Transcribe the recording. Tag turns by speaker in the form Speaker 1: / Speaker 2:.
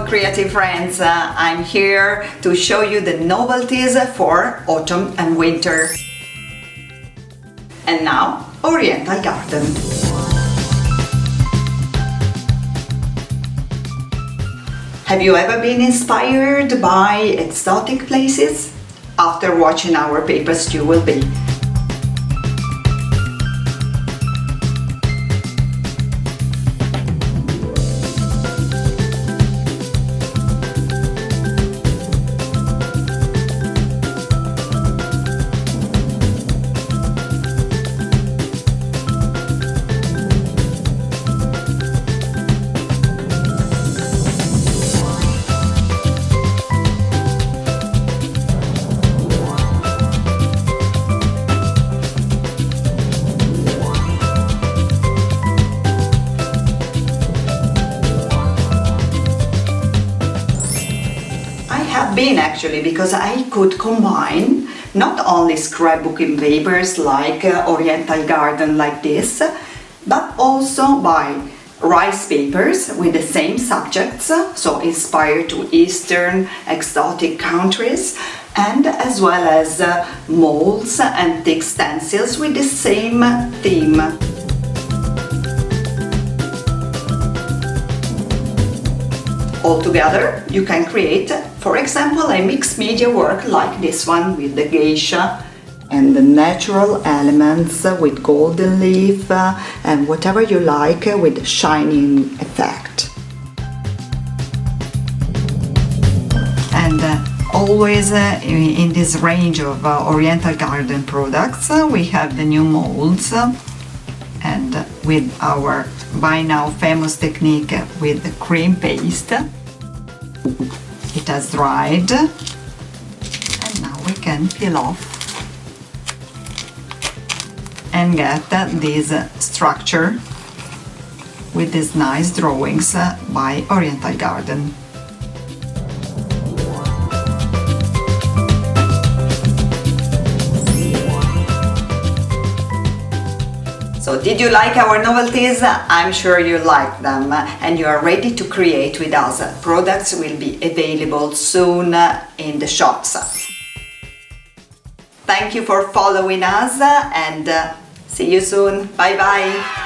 Speaker 1: creative friends, I'm here to show you the novelties for autumn and winter. And now, Oriental Garden. Have you ever been inspired by exotic places? After watching our papers, you will be. Actually, because I could combine not only scrapbooking papers like Oriental Garden like this, but also by rice papers with the same subjects, so inspired to Eastern exotic countries, and as well as molds and thick stencils with the same theme. Altogether, you can create, for example, a mixed media work like this one with the geisha and the natural elements with golden leaf and whatever you like with shining effect. And always in this range of Oriental Garden products, we have the new molds and with our by now famous technique with the cream paste. It has dried and now we can peel off and get this structure with these nice drawings by Oriental Garden. So did you like our novelties? I'm sure you like them and you are ready to create with us. Products will be available soon in the shops. Thank you for following us and see you soon. Bye bye!